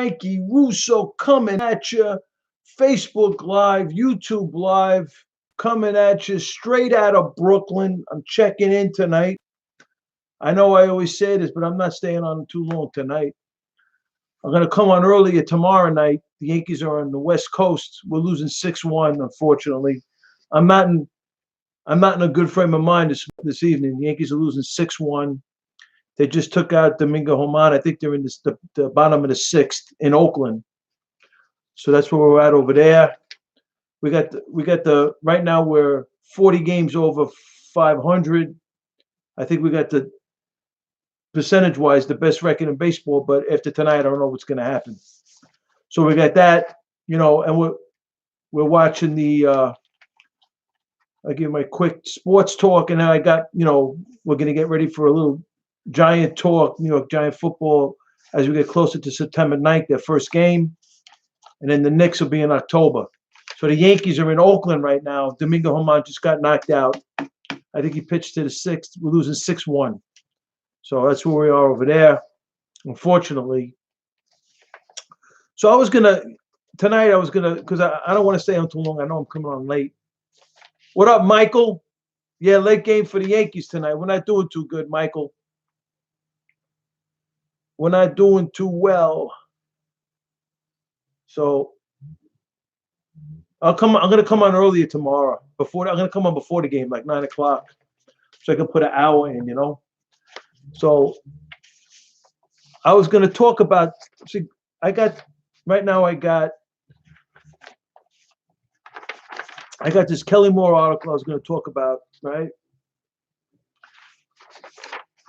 Frankie Russo coming at you. Facebook Live, YouTube Live, coming at you straight out of Brooklyn. I'm checking in tonight. I know I always say this, but I'm not staying on too long tonight. I'm going to come on earlier tomorrow night. The Yankees are on the West Coast. We're losing 6-1, unfortunately. I'm not in a good frame of mind this evening. The Yankees are losing 6-1. They just took out Domingo Germán. I think they're in the bottom of the sixth in Oakland. So that's where we're at over there. We got the right now we're 40 games over 500. I think we got the percentage-wise the best record in baseball. But after tonight, I don't know what's going to happen. So we got that, and we're watching the. I give my quick sports talk, and then I got we're going to get ready for a little Giant talk, New York Giant football, as we get closer to September 9th, their first game. And then the Knicks will be in October. So the Yankees are in Oakland right now. Domingo Germán just got knocked out. I think he pitched to the sixth. We're losing 6-1. So that's where we are over there, unfortunately. So tonight I was going to, because I don't want to stay on too long. I know I'm coming on late. What up, Michael? Yeah, late game for the Yankees tonight. We're not doing too good, Michael. We're not doing too well. So I'm going to come on earlier tomorrow. I'm going to come on before the game, like 9 o'clock, so I can put an hour in, So I was going to talk about. See, I got this Kelly Moore article I was going to talk about, right?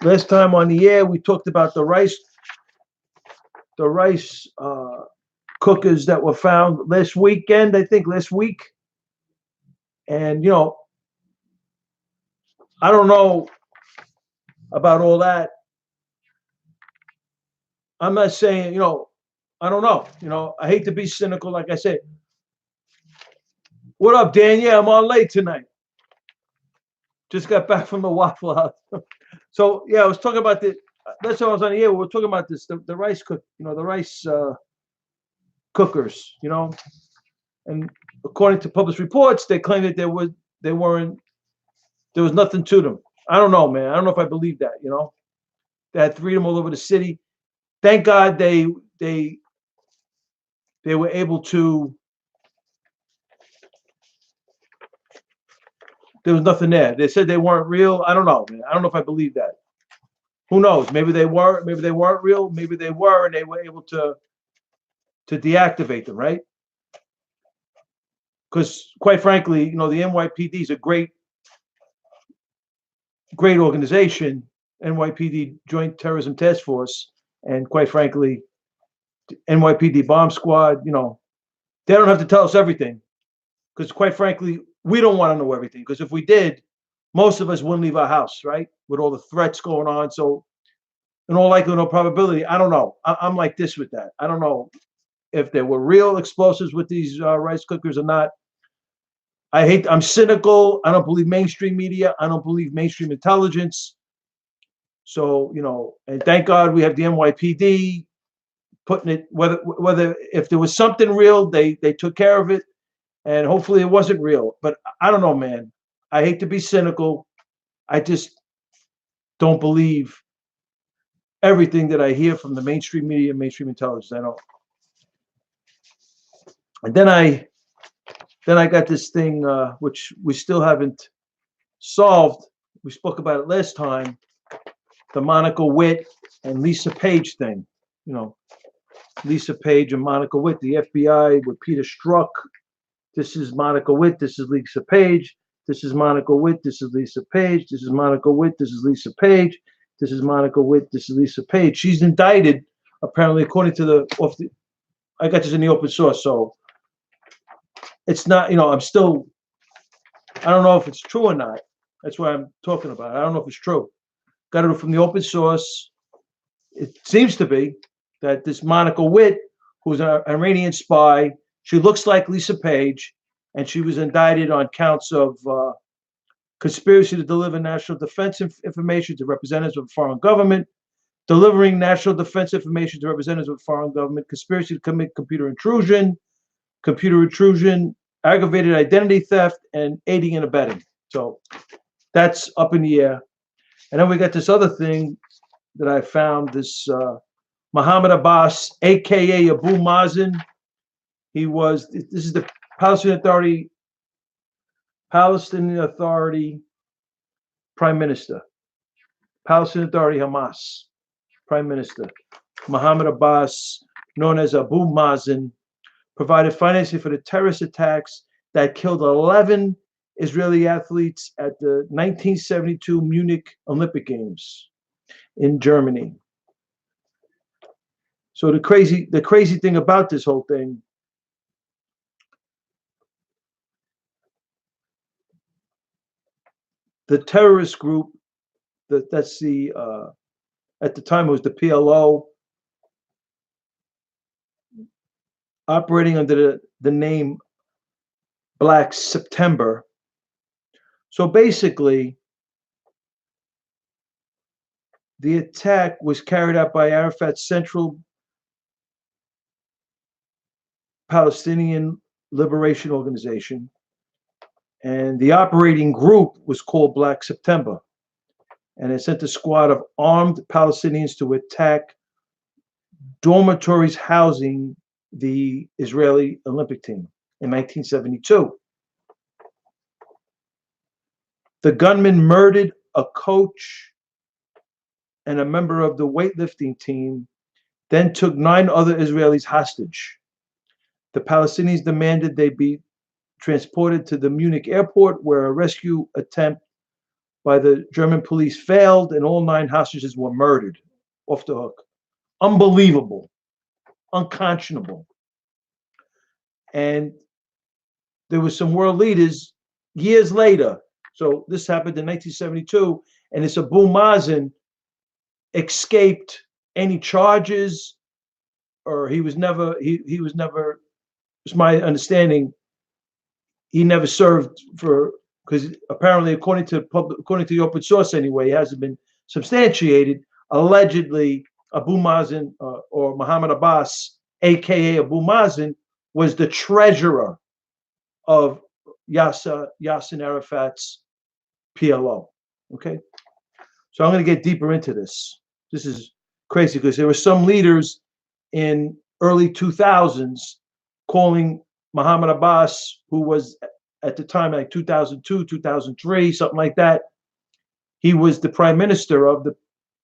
Last time on the air, we talked about the rice cookers that were found last week. And I don't know about all that. I'm not saying, I don't know. I hate to be cynical, like I said. What up, Dan? Yeah, I'm on late tonight. Just got back from the Waffle House. So, yeah, I was talking about that's why I was on the air. We were talking about this, the rice the rice cookers, and according to published reports, they claim that there was nothing to them. I don't know, man. I don't know if I believe that, They had three of them all over the city. Thank God they were able to. There was nothing there. They said they weren't real. I don't know, man. I don't know if I believe that. Who knows? Maybe they were. Maybe they weren't real. Maybe they were, and they were able to deactivate them, right? Because, quite frankly, the NYPD is a great organization, NYPD Joint Terrorism Task Force, and quite frankly, NYPD Bomb Squad. They don't have to tell us everything, because quite frankly, we don't want to know everything. Because if we did, most of us wouldn't leave our house, right? With all the threats going on. So, in all likelihood, no probability, I don't know. I'm like this with that. I don't know if there were real explosives with these rice cookers or not. I'm cynical. I don't believe mainstream media. I don't believe mainstream intelligence. So, and thank God we have the NYPD putting it, whether if there was something real, they took care of it. And hopefully it wasn't real. But I don't know, man. I hate to be cynical. I just don't believe everything that I hear from the mainstream media and mainstream intelligence. I don't. And then I got this thing which we still haven't solved. We spoke about it last time. The Monica Witt and Lisa Page thing. Lisa Page and Monica Witt, the FBI with Peter Strzok. This is Monica Witt. This is Lisa Page. This is Monica Witt. This is Lisa Page. This is Monica Witt. This is Lisa Page. This is Monica Witt. This is Lisa Page. She's indicted, apparently, according to I got this in the open source, so it's not, I don't know if it's true or not. That's what I'm talking about. I don't know if it's true. Got it from the open source. It seems to be that this Monica Witt, who's an Iranian spy, she looks like Lisa Page, and she was indicted on counts of conspiracy to deliver national defense information to representatives of a foreign government, delivering national defense information to representatives of foreign government, conspiracy to commit computer intrusion, aggravated identity theft, and aiding and abetting. So that's up in the air. And then we got this other thing that I found, this Muhammad Abbas, aka Abu Mazen. This is the Palestinian Authority Prime Minister. Palestinian Authority Hamas Prime Minister. Muhammad Abbas, known as Abu Mazen, provided financing for the terrorist attacks that killed 11 Israeli athletes at the 1972 Munich Olympic Games in Germany. So the crazy thing about this whole thing, the terrorist group that's the at the time it was the PLO, operating under the name Black September. So basically, the attack was carried out by Arafat's Central Palestinian Liberation Organization, and the operating group was called Black September, and it sent a squad of armed Palestinians to attack dormitories housing the Israeli Olympic team in 1972. The gunmen murdered a coach and a member of the weightlifting team, then took 9 other Israelis hostage. The Palestinians demanded they be transported to the Munich airport, where a rescue attempt by the German police failed, and all 9 hostages were murdered off the hook. Unbelievable, unconscionable. And there were some world leaders years later. So this happened in 1972, and this Abu Mazen escaped any charges, or he was never, it's my understanding, he never served for, because apparently according to the open source anyway, it hasn't been substantiated. Allegedly, Abu Mazen or Muhammad Abbas, aka Abu Mazen, was the treasurer of Yasser Arafat's PLO. Okay, so I'm going to get deeper into this. This is crazy because there were some leaders in early 2000s calling Muhammad Abbas, who was at the time like 2002, 2003, something like that. He was the prime minister of the,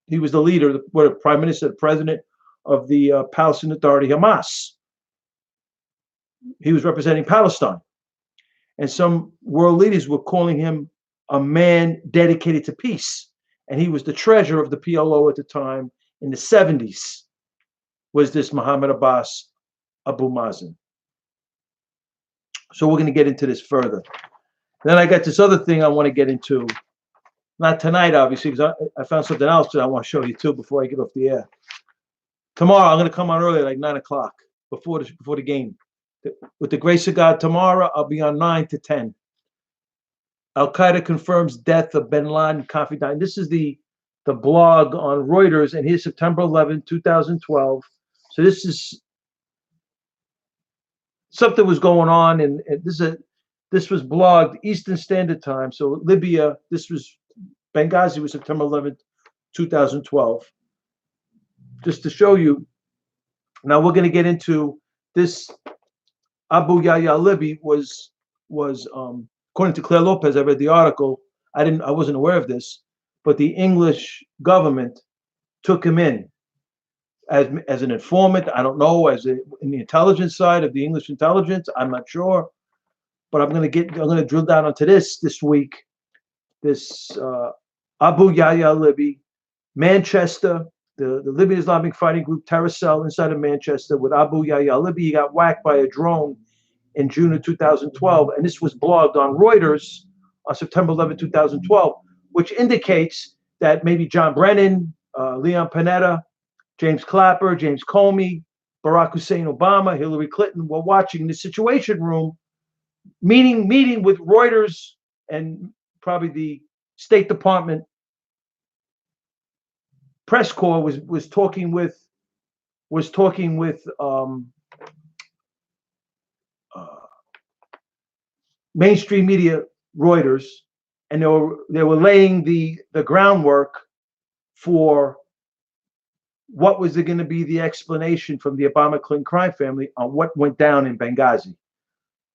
he was the leader, the prime minister, the president of the Palestinian Authority, Hamas. He was representing Palestine. And some world leaders were calling him a man dedicated to peace. And he was the treasurer of the PLO at the time in the 70s, was this Muhammad Abbas, Abu Mazen. So we're going to get into this further. Then I got this other thing I want to get into. Not tonight, obviously, because I found something else that I want to show you too before I get off the air. Tomorrow, I'm going to come on early, like 9 o'clock, before the game. With the grace of God, tomorrow I'll be on 9 to 10. Al Qaeda confirms death of Bin Laden confidant. This is the blog on Reuters, and here's September 11, 2012. So this is something was going on, and this was blogged Eastern Standard Time. So Libya, this was Benghazi was September 11th, 2012. Just to show you. Now we're going to get into this. Abu Yahya Libby was according to Claire Lopez, I read the article. I wasn't aware of this, but the English government took him in as an informant. I don't know, in the intelligence side of the English intelligence. I'm not sure, but I'm going to drill down onto this week. This Abu Yahya Libby, Manchester, the Libyan Islamic Fighting Group terror cell inside of Manchester with Abu Yahya Libby. He got whacked by a drone in June of 2012, and this was blogged on Reuters on September 11, 2012, which indicates that maybe John Brennan, Leon Panetta, James Clapper, James Comey, Barack Hussein Obama, Hillary Clinton were watching the Situation Room, meeting with Reuters and probably the State Department press corps was talking with uh, mainstream media, Reuters, and they were laying the groundwork for what was going to be the explanation from the Obama Clinton crime family on what went down in Benghazi.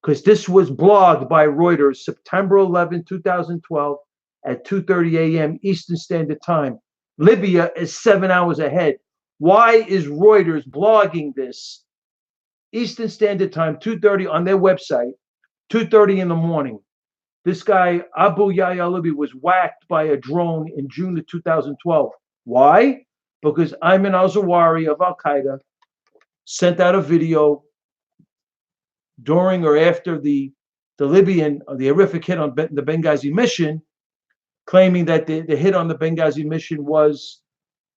Because this was blogged by Reuters September 11, 2012 at 2:30 a.m. Eastern Standard Time. Libya is 7 hours ahead. Why is Reuters blogging this Eastern Standard Time, 2:30 on their website, 2:30 in the morning? This guy, Abu Yahya Libby, was whacked by a drone in June of 2012. Why? Because Ayman al-Zawahiri of Al-Qaeda sent out a video during or after the Libyan, the horrific hit on the Benghazi mission, claiming that the hit on the Benghazi mission was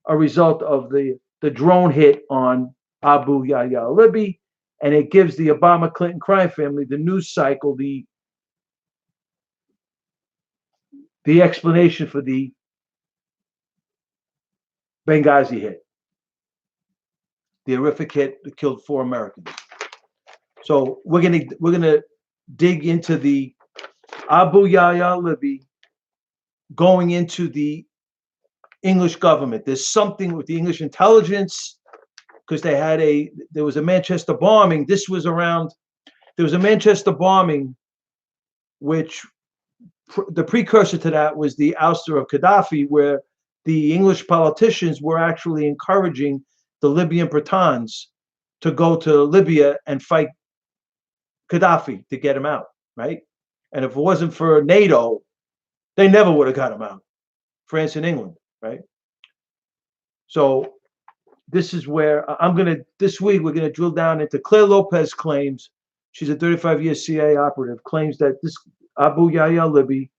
a result of the drone hit on Abu Yahya Libby, and it gives the Obama Clinton crime family, the news cycle, the explanation for the Benghazi hit, the horrific hit that killed 4 Americans. So we're gonna dig into the Abu Yahya Libby going into the English government. There's something with the English intelligence, because there was a Manchester bombing. There was a Manchester bombing, which the precursor to that was the ouster of Gaddafi, where the English politicians were actually encouraging the Libyan Britons to go to Libya and fight Gaddafi to get him out, right? And if it wasn't for NATO, they never would have got him out. France and England, right? So this is where this week we're gonna drill down into Claire Lopez claims. She's a 35-year CIA operative, claims that this Abu Yahya Libby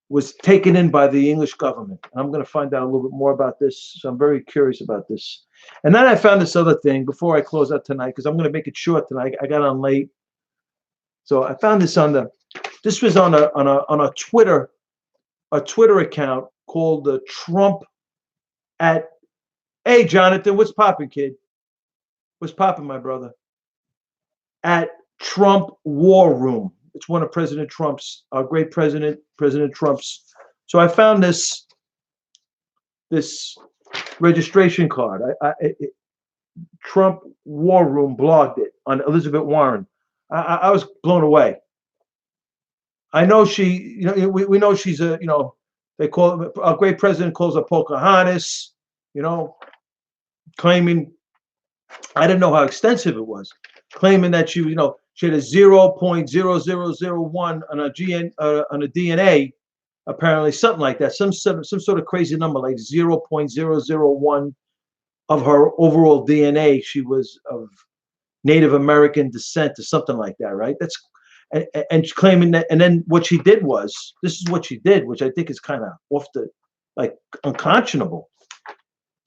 was taken in by the English government. And I'm going to find out a little bit more about this. So I'm very curious about this. And then I found this other thing before I close out tonight, because I'm going to make it short tonight. I got on late. So I found this this was on a Twitter account called the Trump at, hey, Jonathan, what's popping, kid? What's popping, my brother? At Trump War Room. It's one of President Trump's, our great President Trump's. So I found this registration card. Trump War Room blogged it on Elizabeth Warren. I was blown away. I know we know she's they call our great president calls her Pocahontas, claiming, I didn't know how extensive it was, claiming that she had a 0.0001 on a DNA, apparently something like that, some sort of crazy number like 0.001 of her overall DNA. She was of Native American descent or something like that, right? And claiming that, and then what she did was, this is what she did, which I think is kind of unconscionable.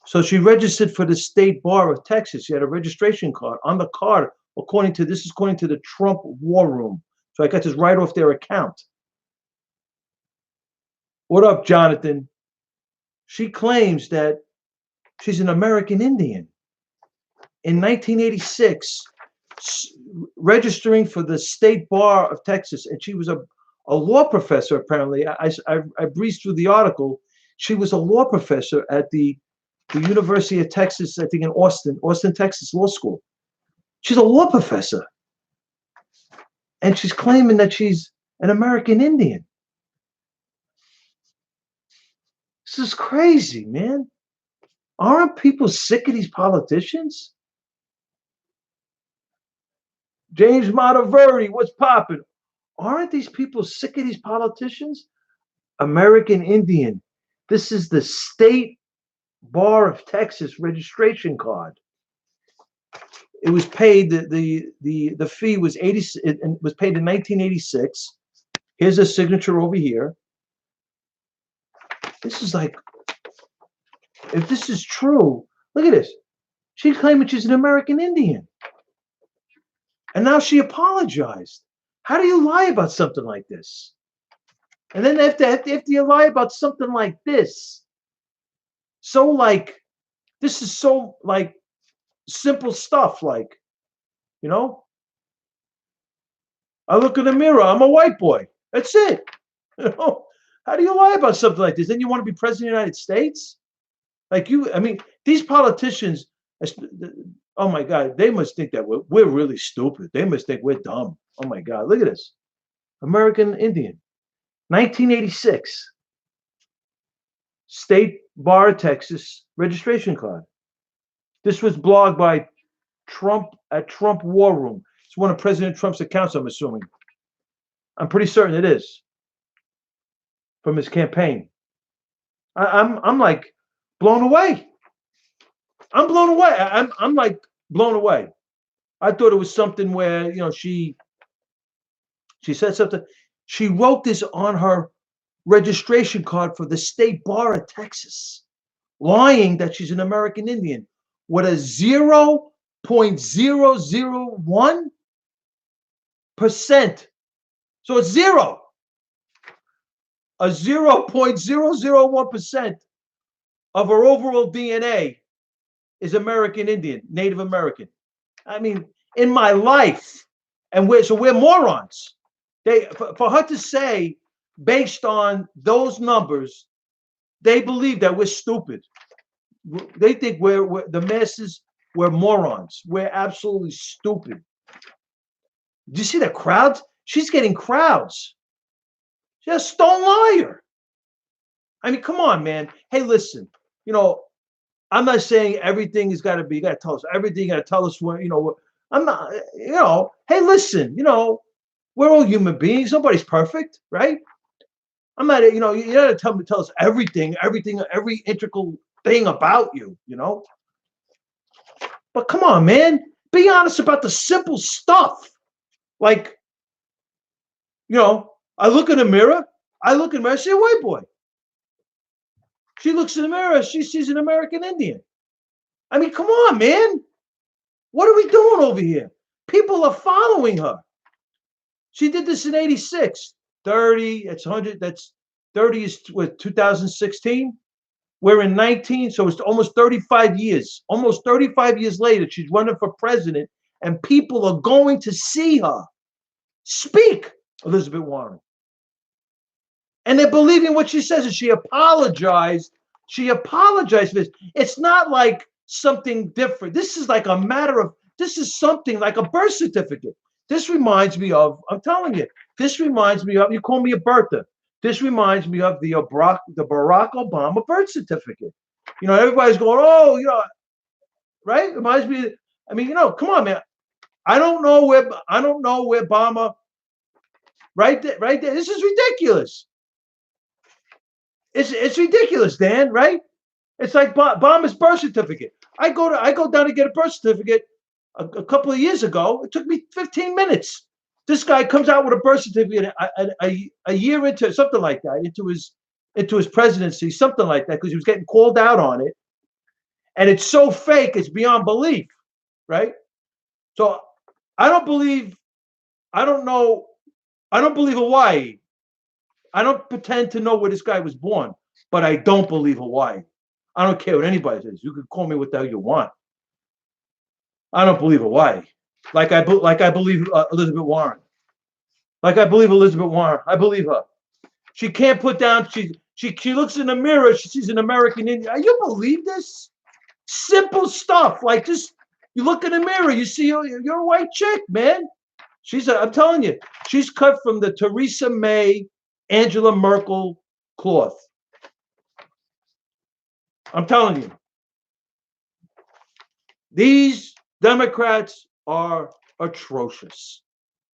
So she registered for the State Bar of Texas. She had a registration card. On the card, according to the Trump War Room. So I got this right off their account. What up, Jonathan? She claims that she's an American Indian. In 1986, registering for the State Bar of Texas, and she was a law professor, apparently. I breezed through the article. She was a law professor at the University of Texas, I think in Austin, Texas Law School. She's a law professor. And she's claiming that she's an American Indian. This is crazy, man. Aren't people sick of these politicians? James Monteverdi, what's popping? Aren't these people sick of these politicians? American Indian. This is the State Bar of Texas registration card. It was paid, the fee was it was paid in 1986. Here's a signature over here. This is like, if this is true, look at this. She's claiming she's an American Indian. And now she apologized. How do you lie about something like this? And then after you lie about something like this, so like this is so like simple stuff. Like, you know, I look in the mirror, I'm a white boy. That's it. You know, how do you lie about something like this? Then you want to be president of the United States? Like you, I mean, these politicians, oh my God, they must think that we're really stupid. They must think we're dumb. Oh my God, look at this. American Indian, 1986, State Bar of Texas registration card. This was blogged by Trump at Trump War Room. It's one of President Trump's accounts, I'm assuming. I'm pretty certain it is from his campaign. I'm like blown away. I'm blown away. I'm like blown away. I thought it was something where she said something. She wrote this on her registration card for the State Bar of Texas, lying that she's an American Indian with a 0.001%. So it's zero. A 0.001% of her overall DNA is American Indian, Native American. I mean, in my life, and we're morons. For her to say, based on those numbers, they believe that we're stupid. They think we're the masses. We're morons. We're absolutely stupid. Do you see the crowds? She's getting crowds. She's a stone liar. I mean, come on, man. Hey, listen. I'm not saying everything has got to be. You got to tell us everything. You got to tell us what. I'm not. Hey, listen. We're all human beings. Nobody's perfect, right? I'm not. You got to tell us everything, every integral thing about you. But come on, man. Be honest about the simple stuff. Like, I look in the mirror. I see a white boy. She looks in the mirror. She sees an American Indian. I mean, come on, man. What are we doing over here? People are following her. She did this in 86. 30, that's 100. That's 30 is with 2016. We're in 19, so it's almost 35 years. Almost 35 years later, she's running for president, and people are going to see her speak, Elizabeth Warren. And they're believing what she says, and she apologized. She apologized for this. It's not like something different. This is like this is something like a birth certificate. This reminds me of, I'm telling you, you call me a Bertha. This reminds me of the Barack Obama birth certificate. Everybody's going, oh, right? It reminds me, come on, man. I don't know where Obama, right there. This is ridiculous. It's ridiculous, Dan, right? It's like Obama's birth certificate. I go down to get a birth certificate a couple of years ago. It took me 15 minutes. This guy comes out with a birth certificate a year into something like that, into his presidency, something like that, because he was getting called out on it. And it's so fake, it's beyond belief, right? So I don't believe Hawaii. I don't pretend to know where this guy was born, but I don't believe Hawaii. I don't care what anybody says. You can call me what the hell you want. I don't believe Hawaii. Like I believe Elizabeth Warren. Like I believe Elizabeth Warren. I believe her. She can't put down. She looks in the mirror. She sees an American Indian. You believe this? Simple stuff. Like just you look in the mirror. You see you're a white chick, man. I'm telling you, she's cut from the Theresa May, Angela Merkel cloth. I'm telling you. These Democrats are atrocious.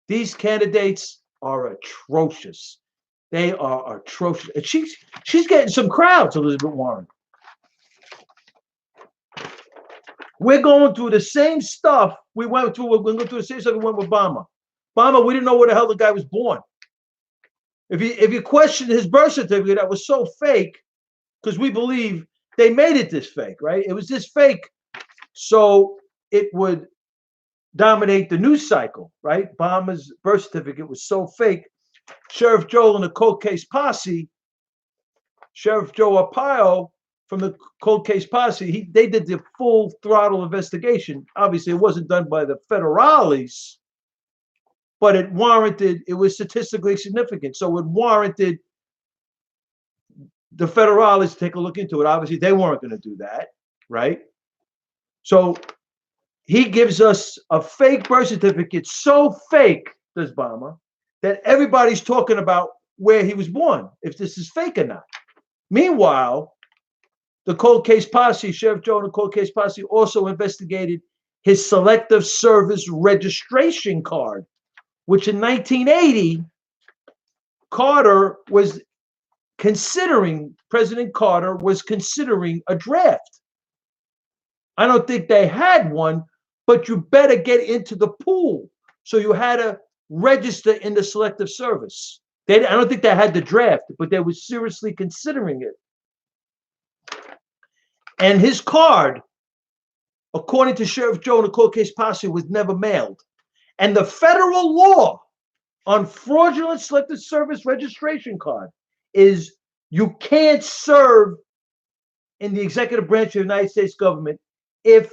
These candidates are atrocious. They are atrocious. And she's getting some crowds, Elizabeth Warren. We're going through the same stuff we went through. We're going to go through the same stuff we went with Obama. Obama, we didn't know where the hell the guy was born. If you question his birth certificate, that was so fake, because we believe they made it this fake, right? It was this fake, so it would dominate the news cycle, right? Obama's birth certificate was so fake. Sheriff Joe and the cold case posse, Sheriff Joe Arpaio, from the cold case posse, they did the full throttle investigation. Obviously, it wasn't done by the federales, but it was statistically significant. So it warranted the federales to take a look into it. Obviously, they weren't going to do that, right? So he gives us a fake birth certificate, so fake, does Obama, that everybody's talking about where he was born, if this is fake or not. Meanwhile, the cold case posse, Sheriff Joe and the cold case posse also investigated his selective service registration card, which in 1980, President Carter was considering a draft. I don't think they had one, but you better get into the pool. So you had to register in the selective service. I don't think they had the draft, but they were seriously considering it. And his card, according to Sheriff Joe and the cold case posse, was never mailed. And the federal law on fraudulent selective service registration card is you can't serve in the executive branch of the United States government if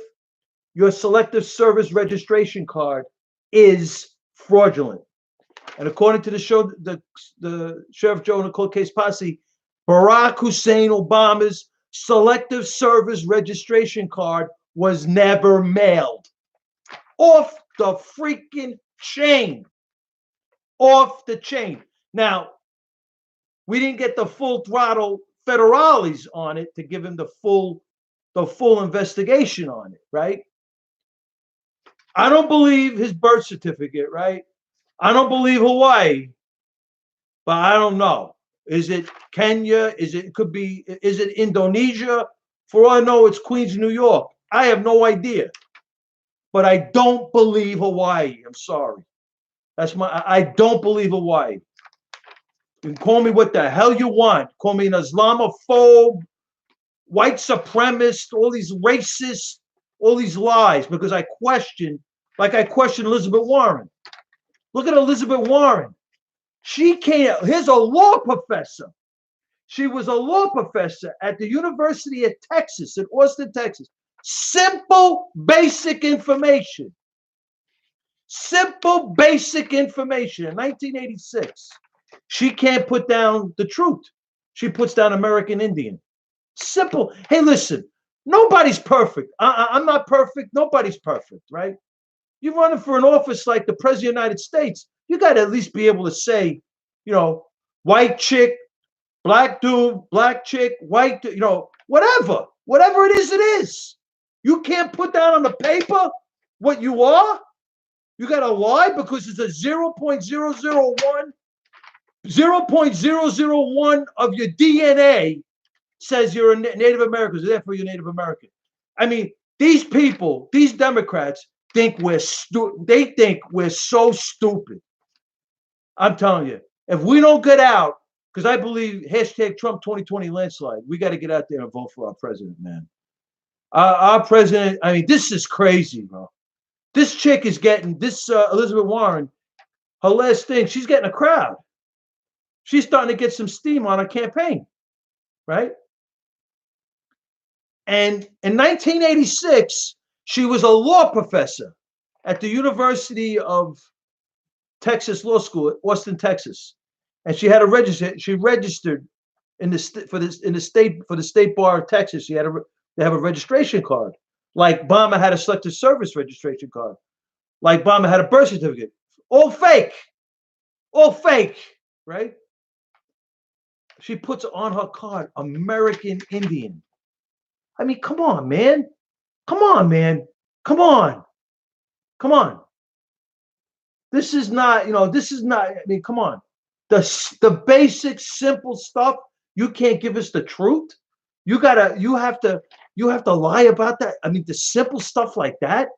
your selective service registration card is fraudulent. And according to the Sheriff Joe and the cold case posse, Barack Hussein Obama's selective service registration card was never mailed. Off the freaking chain. Off the chain. Now, we didn't get the full throttle federales on it to give him the full investigation on it, right? I don't believe his birth certificate, right? I don't believe Hawaii, but I don't know. Is it Kenya? Is it Indonesia? For all I know, it's Queens, New York. I have no idea. But I don't believe Hawaii. I'm sorry. I don't believe Hawaii. You can call me what the hell you want. Call me an Islamophobe, white supremacist, all these racists, all these lies, because I question Elizabeth Warren. Look at Elizabeth Warren. Here's a law professor. She was a law professor at the University of Texas, in Austin, Texas. Simple, basic information. Simple, basic information. In 1986, she can't put down the truth. She puts down American Indian. Simple. Hey, listen, nobody's perfect. I'm not perfect. Nobody's perfect, right? You're running for an office like the President of the United States, you got to at least be able to say, white chick, black dude, black chick, white, whatever it is. You can't put down on the paper what you are. You got to lie because it's a 0.001 of your DNA says you're a Native American, so therefore you're Native American. I mean, these people, these Democrats, think they think we're so stupid. I'm telling you, if we don't get out, because I believe hashtag Trump 2020 landslide, we got to get out there and vote for our president, man. Our president, I mean, this is crazy, bro. This chick is getting, Elizabeth Warren, her last thing, she's getting a crowd. She's starting to get some steam on her campaign, right? And in 1986, she was a law professor at the University of Texas Law School at Austin, Texas, and she had to register. She registered for the state bar of Texas. She had to have a registration card, like Obama had a selective service registration card, like Obama had a birth certificate. All fake, right? She puts on her card American Indian. I mean, come on, man. Come on. This is not, I mean, come on. The basic, simple stuff, you can't give us the truth. You have to lie about that. I mean, the simple stuff like that,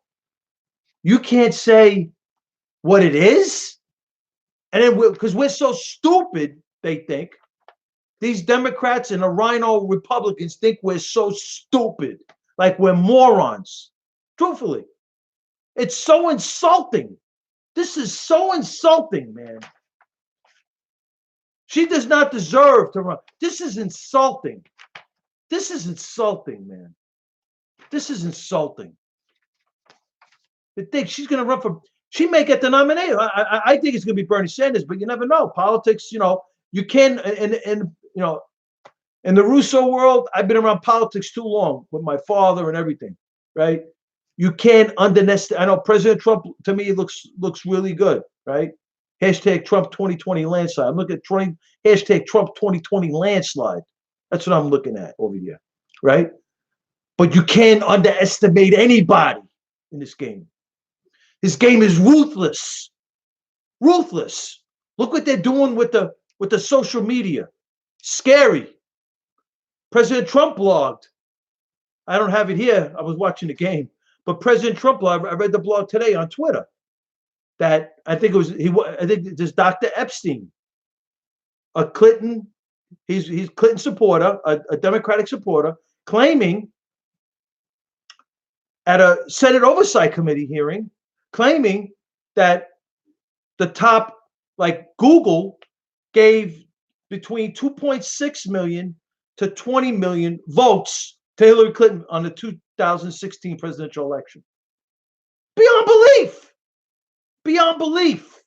you can't say what it is. And then because we're so stupid, they think. These Democrats and the Rhino Republicans think we're so stupid, like we're morons. Truthfully, it's so insulting. This is so insulting, man. She does not deserve to run. This is insulting. This is insulting, man. This is insulting. To think she's going to run for, she may get the nomination. I think it's going to be Bernie Sanders, but you never know. Politics, you can, in the Russo world, I've been around politics too long with my father and everything, right? You can't underestimate. I know President Trump, to me, looks really good, right? Hashtag Trump 2020 landslide. I'm looking at hashtag Trump 2020 landslide. That's what I'm looking at over here, right? But you can't underestimate anybody in this game. This game is ruthless. Ruthless. Look what they're doing with the social media. Scary. President Trump blogged. I don't have it here. I was watching the game. But President Trump blogged. I read the blog today on Twitter that I think this Dr. Epstein, a Clinton, he's Clinton supporter, a Democratic supporter, claiming at a Senate Oversight Committee hearing, claiming that the top, like Google, gave between 2.6 million to 20 million votes to Hillary Clinton on the 2016 presidential election. Beyond belief. Beyond belief.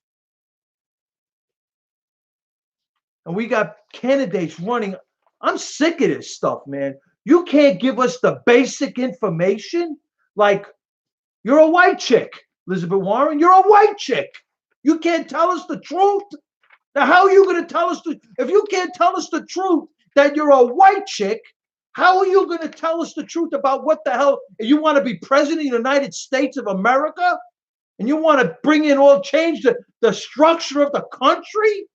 And we got candidates running. I'm sick of this stuff, man. You can't give us the basic information. Like, you're a white chick, Elizabeth Warren. You're a white chick. You can't tell us the truth. Now, how are you going to tell us if you can't tell us the truth that you're a white chick? How are you going to tell us the truth about what the hell you want to be president of the United States of America? And you want to bring in change the structure of the country?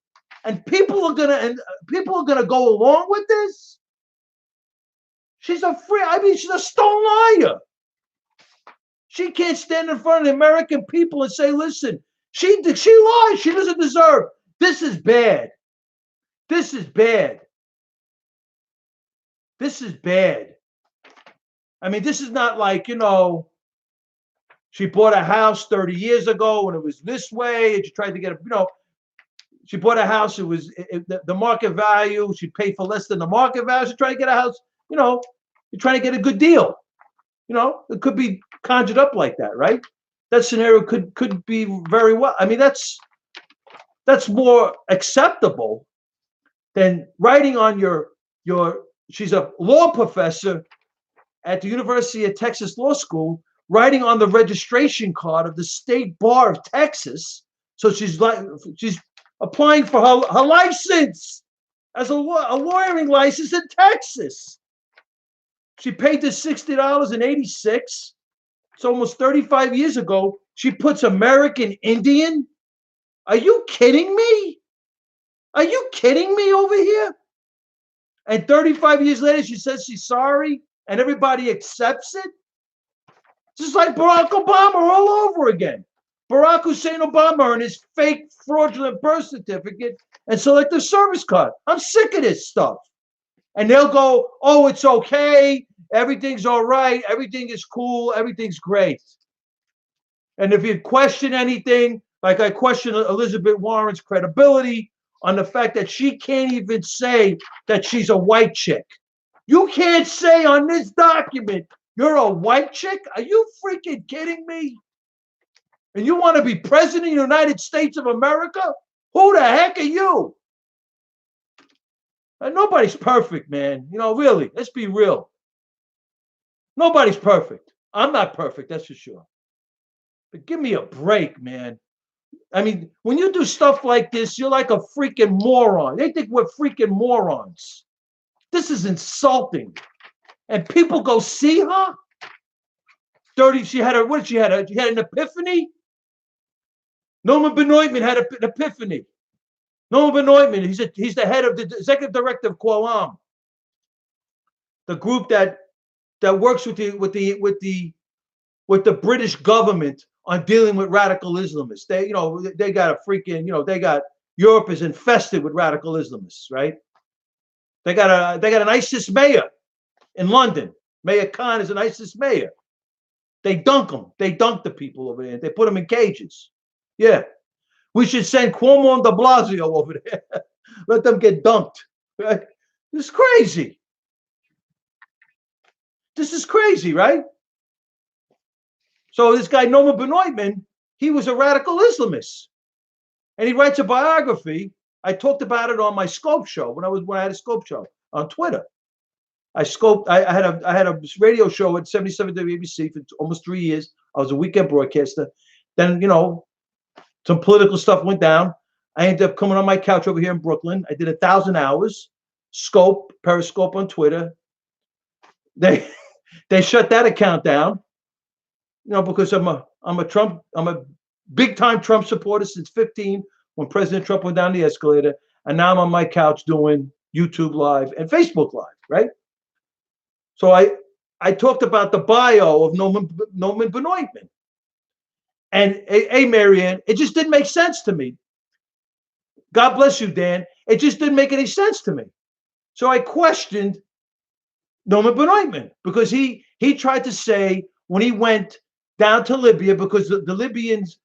And people are gonna go along with this? She's a stone liar. She can't stand in front of the American people and say, listen, she lies. She doesn't deserve. This is bad. This is bad. This is bad. I mean, this is not like, she bought a house 30 years ago and it was this way, and she tried to get she bought a house, it was the market value, she paid for less than the market value. She tried to get a house, you're trying to get a good deal. It could be conjured up like that, right? That scenario could be very well. I mean, that's more acceptable than writing on your she's a law professor at the University of Texas Law School, writing on the registration card of the State Bar of Texas. So she's applying for her license as a lawyering license in Texas. She paid the $60.86. It's almost 35 years ago. She puts American Indian. Are you kidding me? Are you kidding me over here? And 35 years later, she says she's sorry and everybody accepts it? Just like Barack Obama all over again. Barack Hussein Obama and his fake fraudulent birth certificate and selective service card. I'm sick of this stuff. And they'll go, oh, it's okay. Everything's all right. Everything is cool. Everything's great. And if you question anything, like I question Elizabeth Warren's credibility on the fact that she can't even say that she's a white chick. You can't say on this document, you're a white chick? Are you freaking kidding me? And you want to be president of the United States of America? Who the heck are you? And nobody's perfect, man. Really, let's be real. Nobody's perfect. I'm not perfect, that's for sure. But give me a break, man. I mean, when you do stuff like this, you're like a freaking moron. They think we're freaking morons. This is insulting. And people go see her? She had an epiphany? Norman Benoitman had an epiphany. Norman Benoitman, he's the head of the executive director of Qualam, the group that works with the British government on dealing with radical Islamists. They got a freaking, Europe is infested with radical Islamists, right? They got an ISIS mayor in London. Mayor Khan is an ISIS mayor. They dunk them. They dunk the people over there. They put them in cages. Yeah. We should send Cuomo and de Blasio over there. Let them get dunked. Right? It's crazy. This is crazy, right? So this guy, Noman Benoitman, he was a radical Islamist. And he writes a biography. I talked about it on my Scope show when I had a Scope show on Twitter. I had a radio show at 77 WABC for almost 3 years. I was a weekend broadcaster. Then, some political stuff went down. I ended up coming on my couch over here in Brooklyn. I did 1,000 hours, Scope, Periscope on Twitter. They shut that account down, because I'm a big time Trump supporter since 15 when President Trump went down the escalator, and now I'm on my couch doing YouTube Live and Facebook Live, right? So I talked about the bio of Noman Benoitman. And Marianne, it just didn't make sense to me. God bless you, Dan. It just didn't make any sense to me. So I questioned Noman Benoitman because he tried to say when he went down to Libya, because the Libyans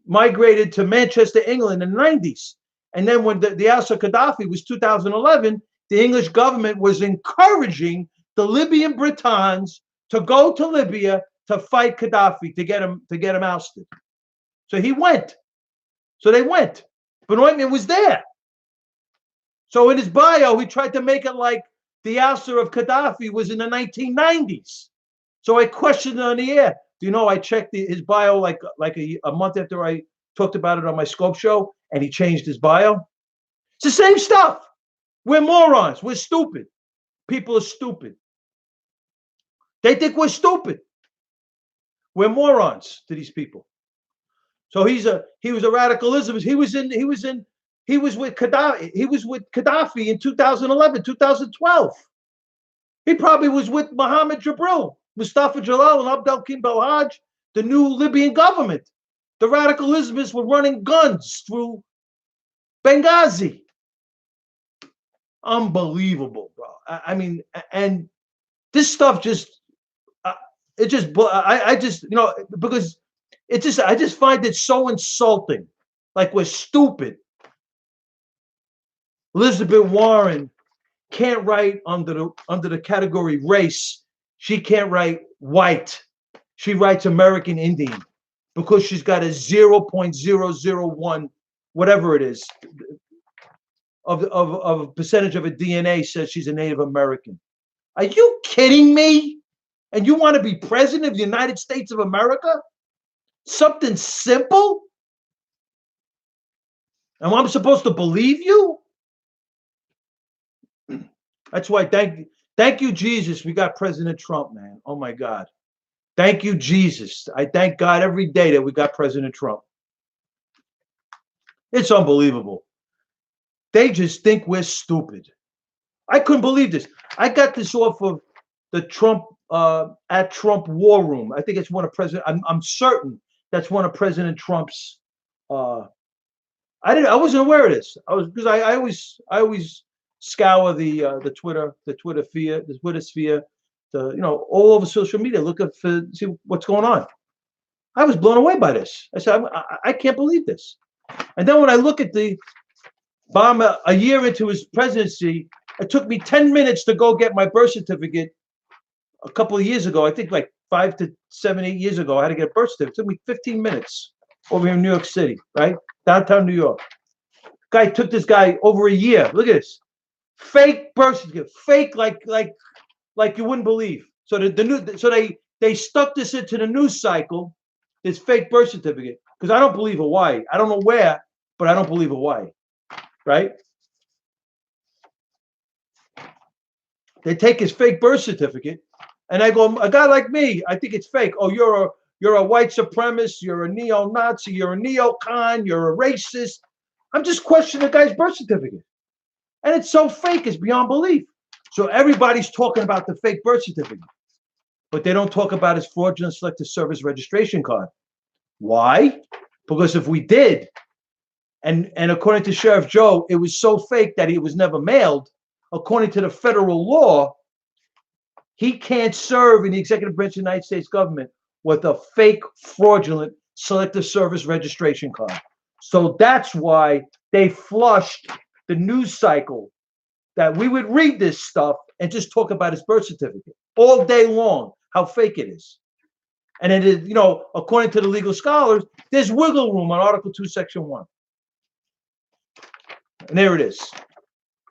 migrated to Manchester, England in the 90s. And then when the oust of Gaddafi was 2011, the English government was encouraging the Libyan Britons to go to Libya to fight Gaddafi, to get him ousted. So he went. So they went. Benoitman was there. So in his bio, he tried to make it like the ouster of Gaddafi was in the 1990s. So I questioned it on the air. Do you know I checked his bio like a month after I talked about it on my Scope show, and he changed his bio? It's the same stuff. We're morons. We're stupid. People are stupid. They think we're stupid. We're morons to these people. So he was a radical Islamist. He was with Gaddafi. He was with Gaddafi in 2011, 2012. He probably was with Mohammed Jabril, Mustafa Jalal, and Abdelkim Belhaj, the new Libyan government. The radical Islamists were running guns through Benghazi. Unbelievable, bro. I mean, and this stuff just, because I just find it so insulting. Like we're stupid. Elizabeth Warren can't write under the category race. She can't write white. She writes American Indian because she's got a 0.001, whatever it is, of a percentage of her DNA says she's a Native American. Are you kidding me? And you want to be president of the United States of America? Something simple? And I'm supposed to believe you? That's why thank you, Jesus. We got President Trump, man. Oh my God. Thank you, Jesus. I thank God every day that we got President Trump. It's unbelievable. They just think we're stupid. I couldn't believe this. I got this off of the Trump at Trump War Room. I think it's one of President. I'm certain that's one of President Trump's. I wasn't aware of this. I always scour the Twitter sphere, all over social media, looking for see what's going on. I was blown away by this. I said, I can't believe this. And then when I look at the Obama a year into his presidency, it took me 10 minutes to go get my birth certificate a couple of years ago. I think like 5 to 7, 8 years ago, I had to get a birth certificate. It took me 15 minutes over here in New York City, right? Downtown New York. Took this guy over a year. Look at this. Fake birth certificate. Fake like you wouldn't believe. So they stuck this into the news cycle, this fake birth certificate, because I don't believe Hawaii. I don't know where, but I don't believe Hawaii. Right? They take his fake birth certificate, and I go, a guy like me, I think it's fake. Oh, you're a white supremacist, you're a neo-Nazi, you're a neocon, you're a racist. I'm just questioning the guy's birth certificate. And it's so fake, it's beyond belief. So everybody's talking about the fake birth certificate, but they don't talk about his fraudulent selective service registration card. Why? Because if we did, and according to Sheriff Joe, it was so fake that it was never mailed. According to the federal law, he can't serve in the executive branch of the United States government with a fake, fraudulent selective service registration card. So that's why they flushed the news cycle, that we would read this stuff and just talk about his birth certificate. all day long how fake it is. And it is, according to the legal scholars, there's wiggle room on Article 2, Section 1. And there it is,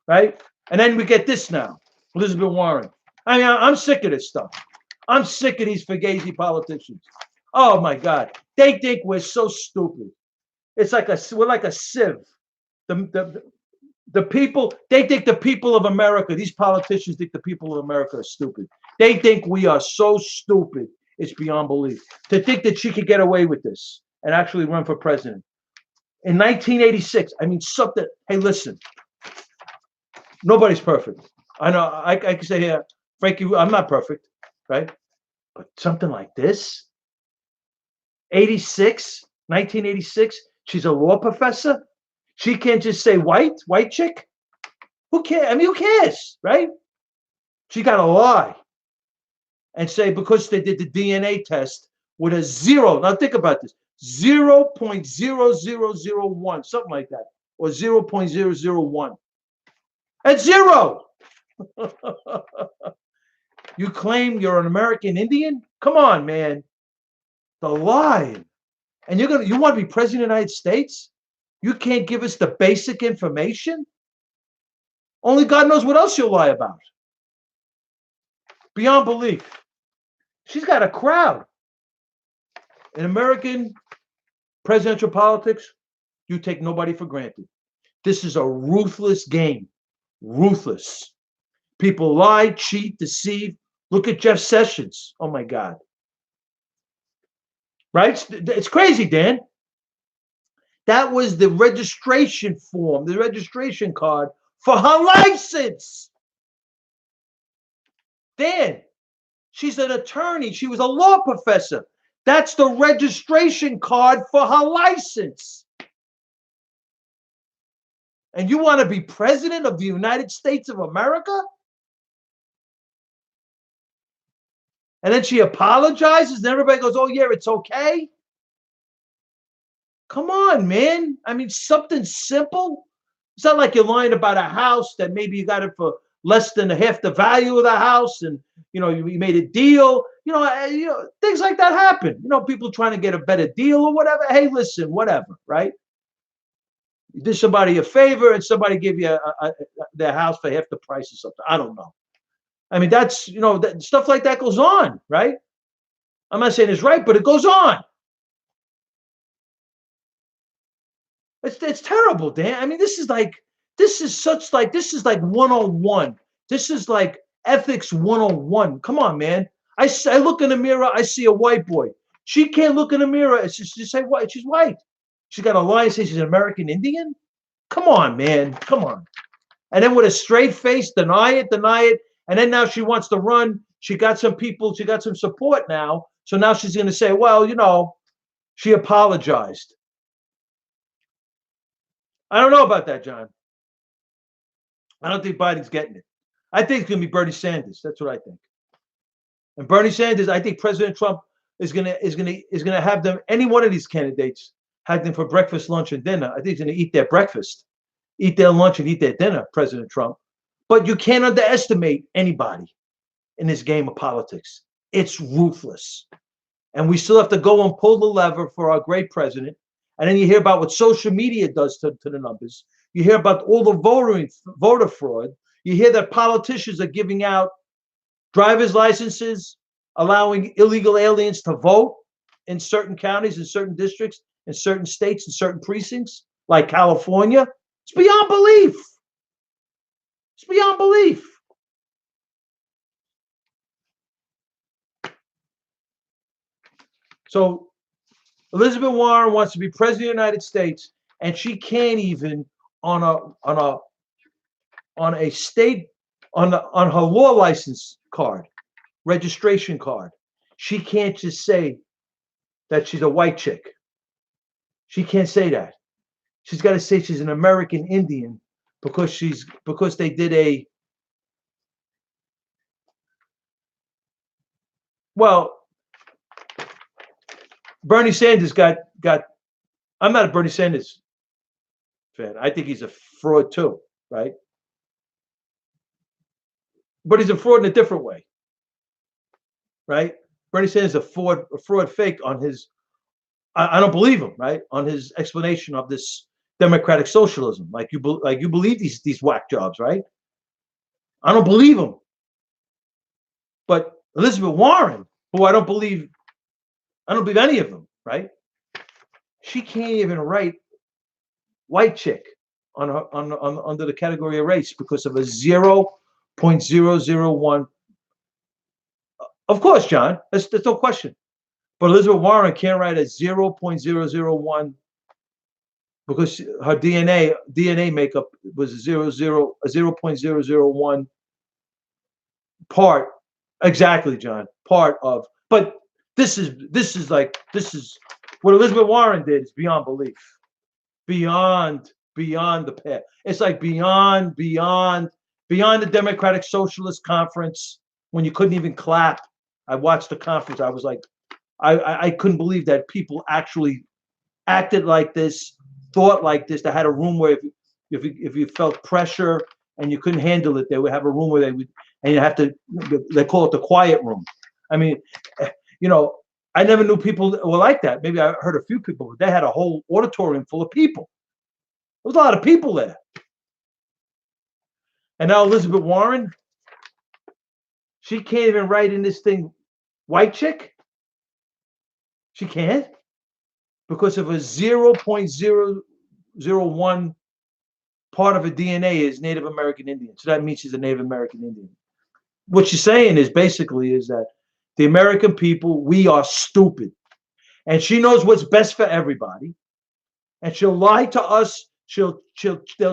right? And then we get this now, Elizabeth Warren. I mean, I'm sick of this stuff. I'm sick of these fugazi politicians. Oh my God, they think we're so stupid. It's like we're like a sieve. The people, they think the people of America, these politicians think the people of America are stupid. They think we are so stupid, it's beyond belief. To think that she could get away with this and actually run for president. In 1986, I mean, something, hey, listen, nobody's perfect. I know, I can say here, Frankie, I'm not perfect, right? But something like this, 1986, she's a law professor. She can't just say white chick. Who cares? I mean, who cares, right? She got to lie and say because they did the DNA test with a zero. Now think about this: 0.0001, something like that, or 0.001. That's zero. You claim you're an American Indian? Come on, man. The lie. And you want to be president of the United States? You can't give us the basic information? Only God knows what else you'll lie about. Beyond belief. She's got a crowd. In American presidential politics, you take nobody for granted. This is a ruthless game. Ruthless. People lie, cheat, deceive. Look at Jeff Sessions. Oh my God. Right? It's crazy, Dan. That was the registration form, the registration card for her license. Dan, she's an attorney. She was a law professor. That's the registration card for her license. And you want to be president of the United States of America? And then she apologizes and everybody goes, oh, yeah, it's okay. Come on, man. I mean, something simple. It's not like you're lying about a house that maybe you got it for less than half the value of the house, and you made a deal. Things like that happen. People trying to get a better deal or whatever. Hey, listen, whatever, right? You did somebody a favor and somebody gave you their house for half the price or something. I don't know. I mean, that's stuff like that goes on, right? I'm not saying it's right, but it goes on. It's terrible, Dan. I mean, this is like 101. This is like ethics 101. Come on, man. I look in the mirror, I see a white boy. She can't look in the mirror. It's just say white. She's white. She got a lie and say she's an American Indian. Come on, man. Come on. And then with a straight face, deny it. And then now she wants to run. She got some people. She got some support now. So now she's going to say, well, she apologized. I don't know about that, John. I don't think Biden's getting it. I think it's going to be Bernie Sanders. That's what I think. And Bernie Sanders, I think President Trump is going to have them. Any one of these candidates have them for breakfast, lunch, and dinner. I think he's going to eat their breakfast, eat their lunch, and eat their dinner. President Trump. But you can't underestimate anybody in this game of politics. It's ruthless, and we still have to go and pull the lever for our great president. And then you hear about what social media does to the numbers. You hear about all the voter fraud. You hear that politicians are giving out driver's licenses, allowing illegal aliens to vote in certain counties, in certain districts, in certain states, in certain precincts, like California. It's beyond belief. It's beyond belief. So Elizabeth Warren wants to be president of the United States, and she can't even on her law license card, registration card. She can't just say that she's a white chick. She can't say that. She's got to say she's an American Indian because they did a Bernie Sanders got. I'm not a Bernie Sanders fan. I think he's a fraud too, right? But he's a fraud in a different way. right? Bernie Sanders is a fraud fake on his. I don't believe him, right? On his explanation of this democratic socialism, like you believe these whack jobs, right? I don't believe him. But Elizabeth Warren, who I don't believe any of them, right? She can't even write white chick on under the category of race because of a 0.001. Of course, John, there's no question. But Elizabeth Warren can't write a 0.001 because her DNA makeup was a 0.001 part. Exactly, John. Part of. But this is what Elizabeth Warren did is beyond belief. Beyond the past. It's like beyond the Democratic Socialist Conference when you couldn't even clap. I watched the conference. I was like, I couldn't believe that people actually acted like this, thought like this. They had a room where if you felt pressure and you couldn't handle it, they would have a room where they would, and you have to. They call it the quiet room. I mean, I never knew people were like that. Maybe I heard a few people, but they had a whole auditorium full of people. There was a lot of people there. And now Elizabeth Warren, she can't even write in this thing, white chick. She can't because of a 0.001 part of her DNA is Native American Indian. So that means she's a Native American Indian. What she's saying is basically is that the American people, we are stupid. And she knows what's best for everybody. And she'll lie to us. They'll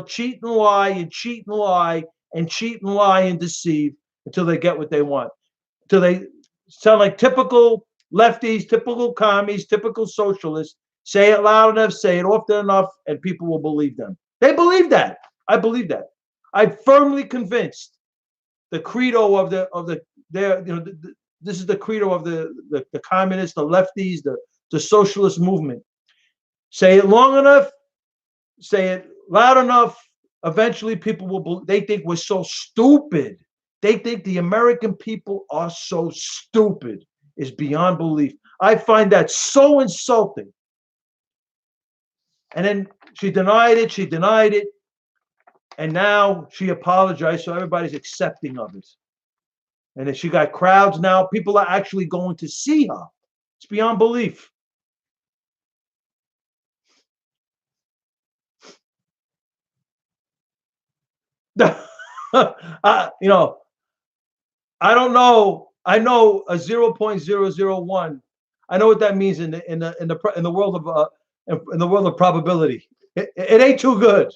cheat and lie and cheat and lie and cheat and lie and deceive until they get what they want. Until they sound like typical lefties, typical commies, typical socialists. Say it loud enough, say it often enough, and people will believe them. They believe that. I believe that. I'm firmly convinced the credo of this is the credo of the communists, the lefties, the socialist movement. Say it long enough, say it loud enough, eventually people will they think we're so stupid. They think the American people are so stupid. Is beyond belief. I find that so insulting. And then she denied it, and now she apologized, so everybody's accepting of it. And then she got crowds now. People are actually going to see her. It's beyond belief. I don't know. I know a 0.001. I know what that means in the world of probability. It ain't too good.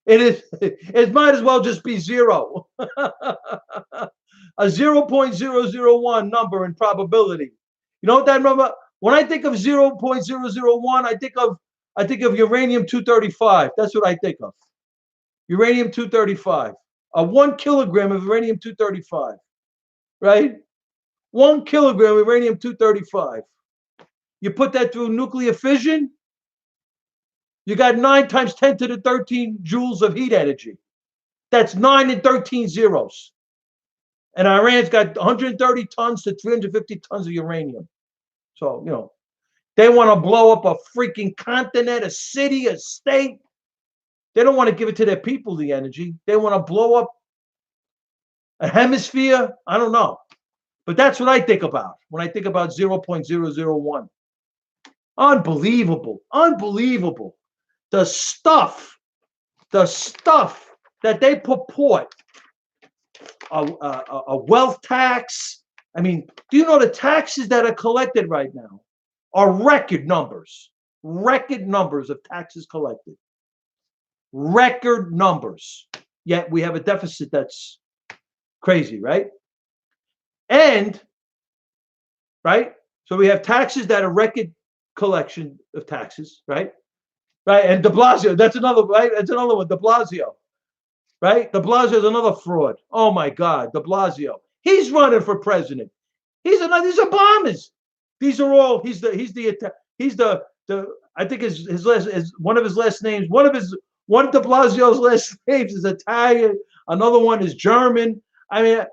It is. It might as well just be zero. A 0.001 number in probability. You know what that number? When I think of 0.001, I think of uranium-235. That's what I think of. Uranium-235. 1 kilogram of uranium-235. Right? 1 kilogram of uranium-235. You put that through nuclear fission, you got 9 times 10 to the 13 joules of heat energy. That's 9 and 13 zeros. And Iran's got 130 tons to 350 tons of uranium. So, they want to blow up a freaking continent, a city, a state. They don't want to give it to their people, the energy. They want to blow up a hemisphere. I don't know. But that's what I think about when I think about 0.001. Unbelievable. Unbelievable. The stuff that they purport, a wealth tax. I mean, do you know the taxes that are collected right now are record numbers of taxes collected. Record numbers. Yet we have a deficit that's crazy, right? And, right? So we have taxes that are record collection of taxes, right? Right. And de Blasio, that's another, right? That's another one, de Blasio, right? De Blasio is another fraud. Oh my God, de Blasio. He's running for president. These are bombers. These are all, I think his last is one of his last names, one of de Blasio's last names is Italian. Another one is German. I mean,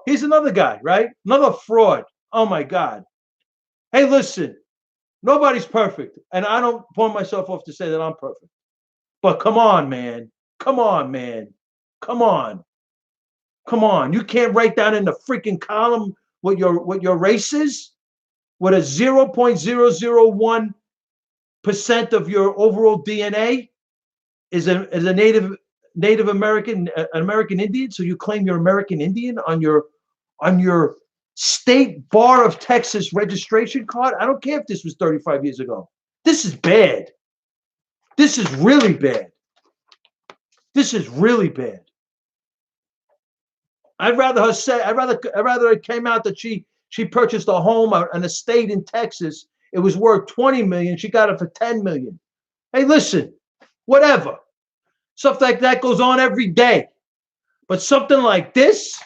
he's another guy, right? Another fraud. Oh my God. Hey, listen, nobody's perfect. And I don't point myself off to say that I'm perfect. But come on, man. Come on, man. Come on. Come on. You can't write down in the freaking column what your race is? What a 0.001% of your overall DNA is a Native American, an American Indian. So you claim you're American Indian on your state bar of Texas registration card. I don't care if this was 35 years ago. This is bad. This is really bad. This is really bad. I'd rather it came out that she purchased a home, an estate in Texas. It was worth 20 million. She got it for 10 million. Hey, listen, whatever. Stuff like that goes on every day. But something like this,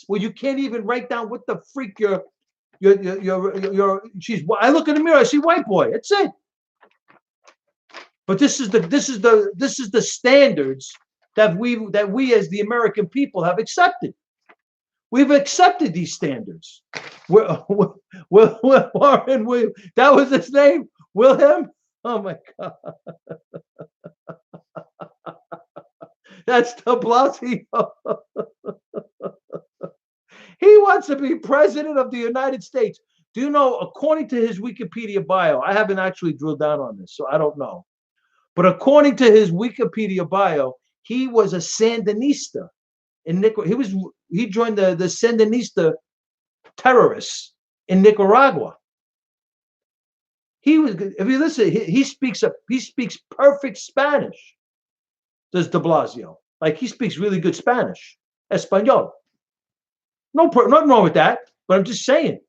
where you can't even write down what the freak she's. I look in the mirror, I see white boy. That's it. But this is the standards that we as the American people have accepted. We've accepted these standards. Warren William, that was his name, Wilhelm. Oh my God, that's de Blasio. He wants to be president of the United States. Do you know, according to his Wikipedia bio, I haven't actually drilled down on this, so I don't know. But according to his Wikipedia bio, he was a Sandinista in Nicaragua. He joined the Sandinista terrorists in Nicaragua. He was. If you listen, he speaks perfect Spanish. Does de Blasio? Like, he speaks really good Spanish, Espanol. Nothing wrong with that. But I'm just saying,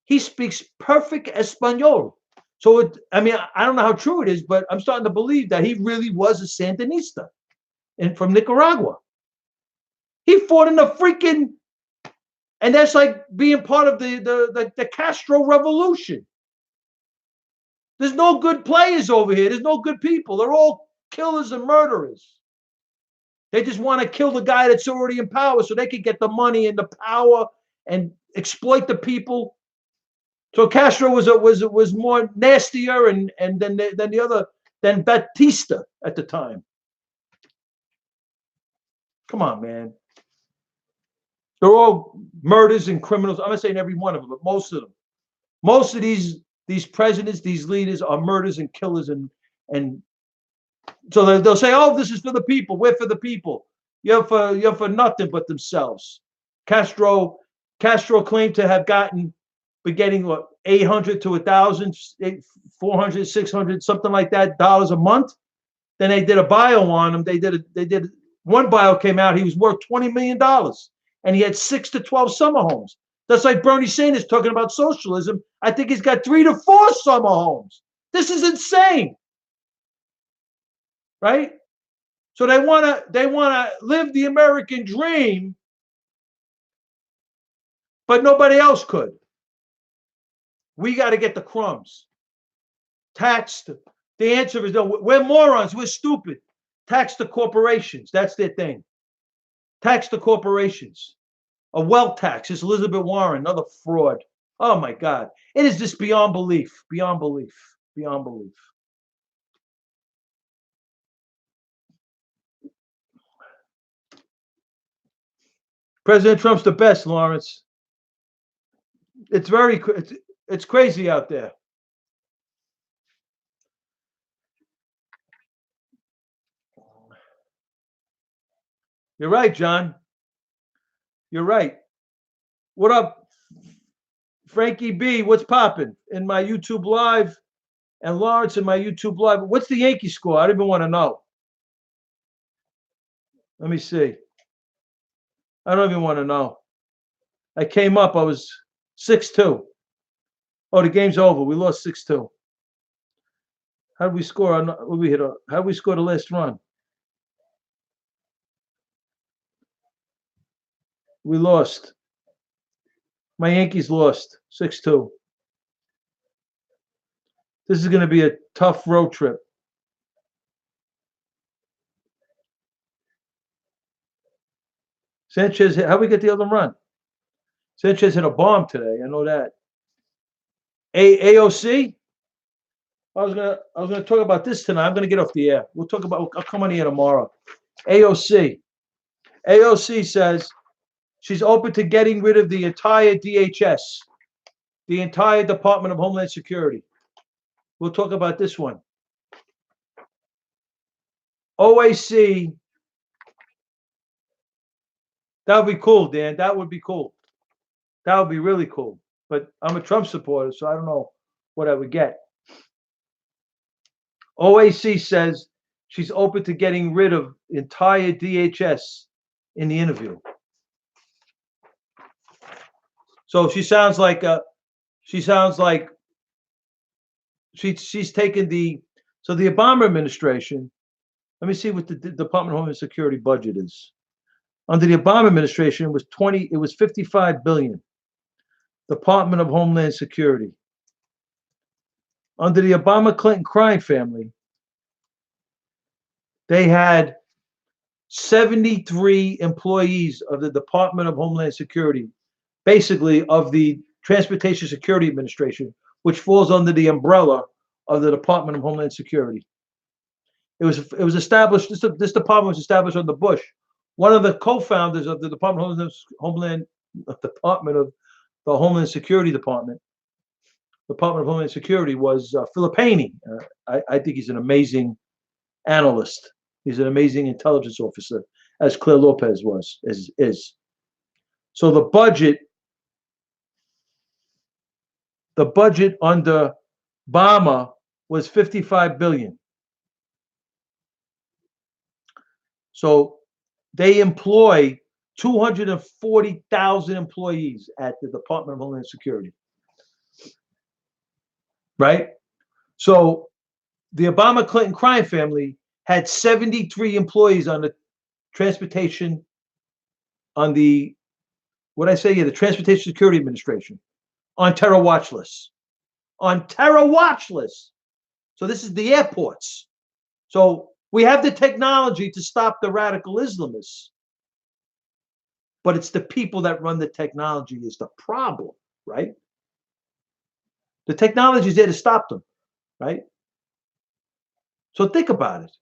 he speaks perfect Espanol. So I don't know how true it is, but I'm starting to believe that he really was a Sandinista from Nicaragua. He fought in the freaking, and that's like being part of the Castro revolution. There's no good players over here. There's no good people. They're all killers and murderers. They just want to kill the guy that's already in power so they can get the money and the power and exploit the people. So Castro was more nastier and than Batista at the time. Come on, man. They're all murders and criminals. I'm not saying every one of them, but most of them. Most of these presidents, these leaders are murders and killers, and so they'll say, "Oh, this is for the people. We're for the people. You're for nothing but themselves." Castro claimed to have getting what, 800 to 1,000, 400, 600, something like that, dollars a month. Then they did a bio on him. They did one bio came out. He was worth $20 million, and he had 6 to 12 summer homes. That's like Bernie Sanders talking about socialism. I think he's got 3 to 4 summer homes. This is insane, right? So they wanna live the American dream, but nobody else could. We got to get the crumbs. Taxed. The answer is no. We're morons. We're stupid. Tax the corporations. That's their thing. Tax the corporations. A wealth tax. It's Elizabeth Warren, another fraud. Oh my God. It is just beyond belief. Beyond belief. Beyond belief. President Trump's the best, Lawrence. It's crazy out there. You're right, John. You're right. What up, Frankie B? What's popping in my YouTube live? And Lawrence in my YouTube live. What's the Yankee score? I don't even want to know. Let me see. I don't even want to know. I came up. I was 6-2. Oh, the game's over. We lost 6-2. How did we score? How did we score the last run? We lost. My Yankees lost 6-2. This is going to be a tough road trip. Sanchez, how we get the other run? Sanchez hit a bomb today. I know that. AOC. I was gonna talk about this tonight. I'm gonna get off the air. We'll talk about. I'll come on here tomorrow. AOC. AOC says she's open to getting rid of the entire DHS, the entire Department of Homeland Security. We'll talk about this one. OAC. That would be cool, Dan. That would be cool. That would be really cool. But I'm a Trump supporter, so I don't know what I would get. OAC says she's open to getting rid of entire DHS in the interview. So she sounds like she's taken the Obama administration. Let me see what the Department of Homeland Security budget is. Under the Obama administration, it was 55 billion. Department of Homeland Security. Under the Obama-Clinton crime family, they had 73 employees of the Department of Homeland Security, basically of the Transportation Security Administration, which falls under the umbrella of the Department of Homeland Security. It was established. This department was established under Bush. One of the co-founders of the Department of Homeland Security Department was Filippini. I think he's an amazing analyst. He's an amazing intelligence officer, as Claire Lopez is. So the budget under Obama was 55 billion. So they employ 240,000 employees at the Department of Homeland Security. Right? So the Obama-Clinton crime family had 73 employees on the transportation, on the, the Transportation Security Administration, on terror watch lists. On terror watch lists. So this is the airports. So we have the technology to stop the radical Islamists, but it's the people that run the technology is the problem, right? The technology is there to stop them, right? So think about it.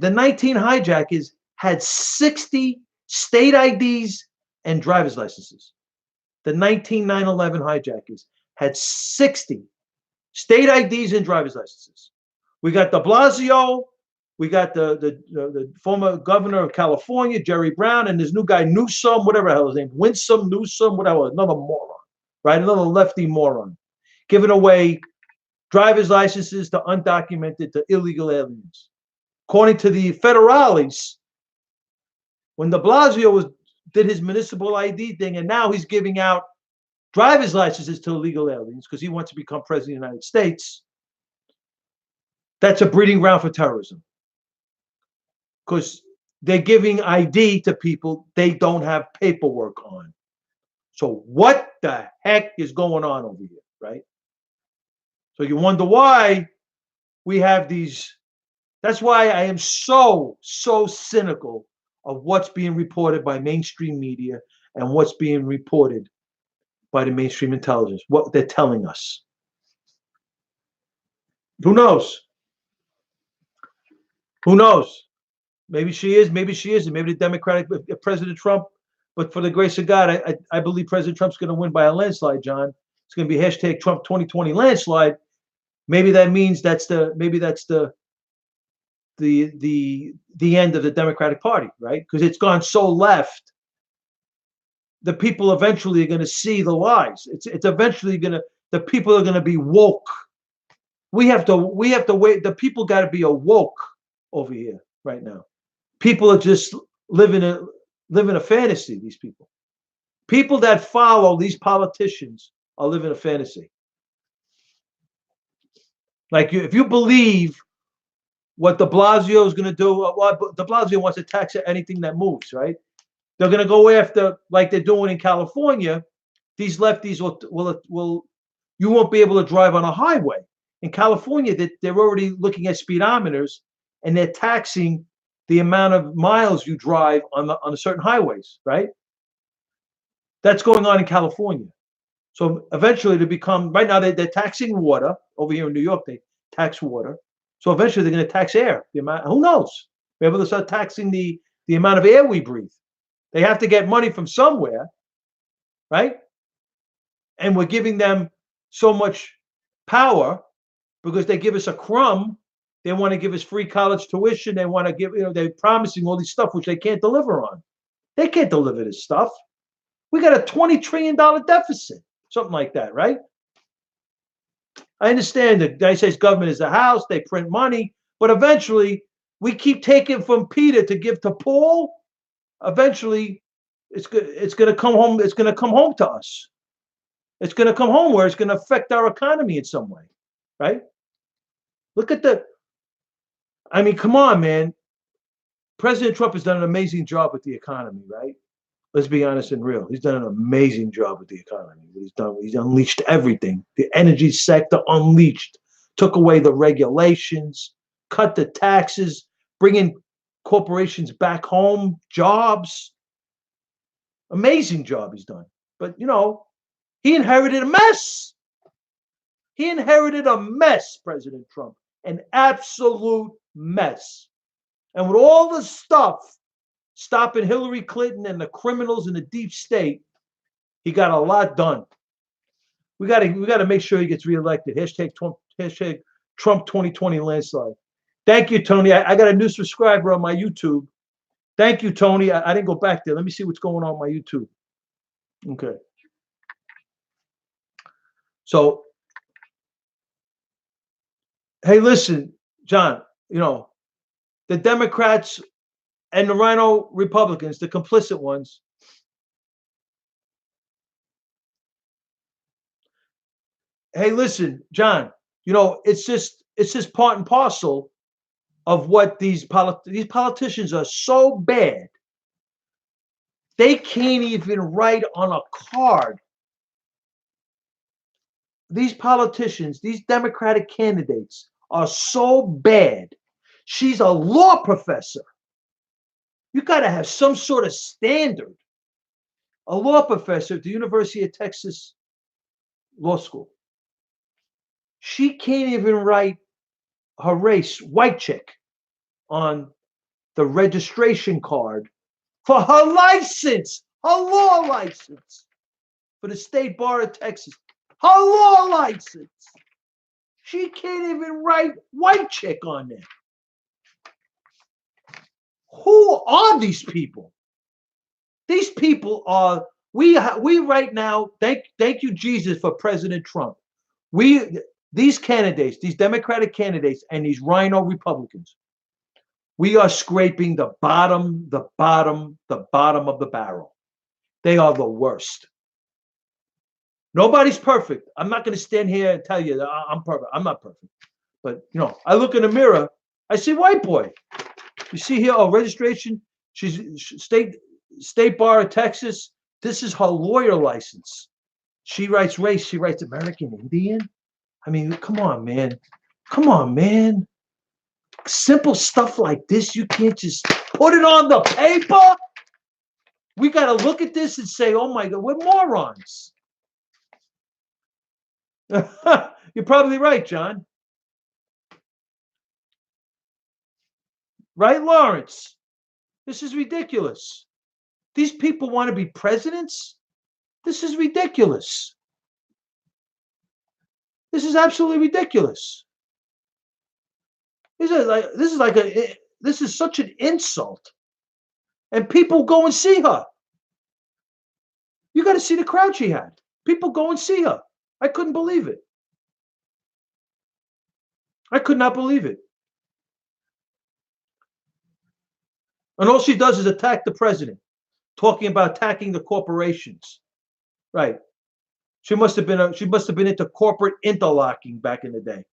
The 19 hijackers had 60 state IDs and driver's licenses. The 19 9/11 hijackers had 60 state IDs and driver's licenses. We got de Blasio, we got the former governor of California, Jerry Brown, and this new guy, Newsom, whatever the hell his name, Winsome, Newsom, whatever, another moron, right? Another lefty moron, giving away driver's licenses to undocumented, to illegal aliens. According to the federales, when de Blasio did his municipal ID thing, and now he's giving out driver's licenses to illegal aliens because he wants to become president of the United States, that's a breeding ground for terrorism. Because they're giving ID to people they don't have paperwork on. So what the heck is going on over here, right? So you wonder why we have these. That's why I am so cynical of what's being reported by mainstream media and what's being reported by the mainstream intelligence, what they're telling us. Who knows? Who knows? Maybe she is, maybe she isn't. Maybe the Democratic President Trump, but for the grace of God, I believe President Trump's going to win by a landslide, John. It's going to be hashtag Trump 2020 landslide. Maybe that means that's the end of the Democratic Party, right? Because it's gone so left. The people eventually are going to see the lies. It's eventually the people are going to be woke. We have to wait. The people got to be awoke over here right now. People are just living a fantasy. These people that follow these politicians are living a fantasy. Like if you believe what de Blasio is going to do, de Blasio wants to tax anything that moves, right? They're going to go after, like they're doing in California. These lefties will you won't be able to drive on a highway. In California, they're already looking at speedometers and they're taxing the amount of miles you drive on certain highways, right? That's going on in California. So eventually to become, right now they're taxing water. Over here in New York, they tax water. So eventually they're going to tax air. The amount, who knows? Maybe they'll start taxing the amount of air we breathe. They have to get money from somewhere, right? And we're giving them so much power because they give us a crumb. They want to give us free college tuition. They want to give, they're promising all this stuff which they can't deliver on. They can't deliver this stuff. We got a $20 trillion deficit, something like that, right? I understand that the United States government is a house, they print money, but eventually we keep taking from Peter to give to Paul. Eventually, it's going to come home. It's going to come home to us. It's going to come home where it's going to affect our economy in some way, right? Look at I mean, come on, man. President Trump has done an amazing job with the economy, right? Let's be honest and real. He's done an amazing job with the economy. He's unleashed everything. The energy sector unleashed, took away the regulations, cut the taxes, bringing corporations back home, jobs. Amazing job he's done. But, he inherited a mess. He inherited a mess, President Trump, an absolute mess. And with all the stuff stopping Hillary Clinton and the criminals in the deep state, he got a lot done. We got to make sure he gets reelected. Hashtag Trump 2020 landslide. Thank you, Tony. I got a new subscriber on my YouTube. Thank you, Tony. I didn't go back there. Let me see what's going on my YouTube. Okay. So, hey, listen, John, the Democrats and the Rhino Republicans, the complicit ones, hey, listen, John, it's just part and parcel of what these politicians are so bad. They can't even write on a card. These politicians, these Democratic candidates are so bad. She's a law professor. You got to have some sort of standard. A law professor at the University of Texas Law School. She can't even write her race, white chick, on the registration card for her license, her law license for the State Bar of Texas. Her law license. She can't even write white chick on there. Who are these people? These people are, we right now, thank you, Jesus, for President Trump. These candidates, these Democratic candidates and these Rhino Republicans, we are scraping the bottom of the barrel. They are the worst. Nobody's perfect. I'm not going to stand here and tell you that I'm perfect. I'm not perfect. But, I look in the mirror, I see white boy. You see here, registration. She's State Bar of Texas. This is her lawyer license. She writes race. She writes American Indian. I mean, come on, man. Come on, man. Simple stuff like this, you can't just put it on the paper. We got to look at this and say, oh, my God, we're morons. You're probably right, John. Right, Lawrence? This is ridiculous. These people want to be presidents? This is ridiculous. This is absolutely ridiculous. This is such an insult. And people go and see her. You got to see the crowd she had. People go and see her. I couldn't believe it. I could not believe it. And all she does is attack the president, talking about attacking the corporations. Right. She must have been into corporate interlocking back in the day.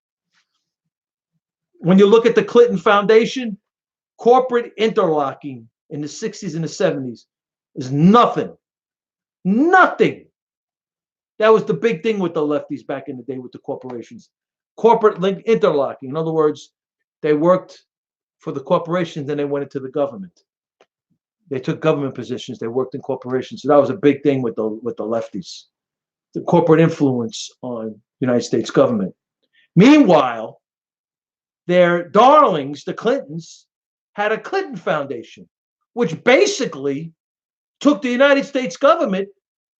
When you look at the Clinton Foundation, corporate interlocking in the 60s and the 70s is nothing. Nothing. That was the big thing with the lefties back in the day with the corporations. Corporate link interlocking. In other words, they worked for the corporations, then they went into the government. They took government positions. They worked in corporations. So that was a big thing with the lefties, the corporate influence on the United States government. Meanwhile, their darlings, the Clintons, had a Clinton Foundation, which basically took the United States government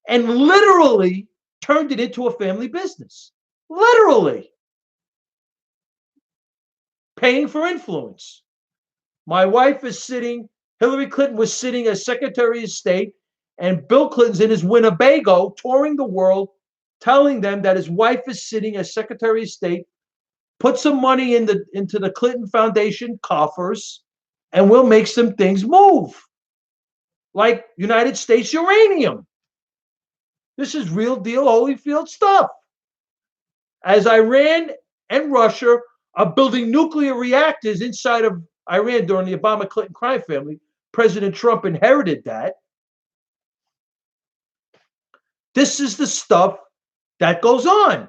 and literally turned it into a family business. Literally. Paying for influence. My wife is sitting, Hillary Clinton was sitting as Secretary of State, and Bill Clinton's in his Winnebago touring the world, telling them that his wife is sitting as Secretary of State. Put some money into the Clinton Foundation coffers, and we'll make some things move. Like United States uranium. This is real deal Holyfield stuff. As Iran and Russia are building nuclear reactors inside of Iran during the Obama-Clinton crime family, President Trump inherited that. This is the stuff that goes on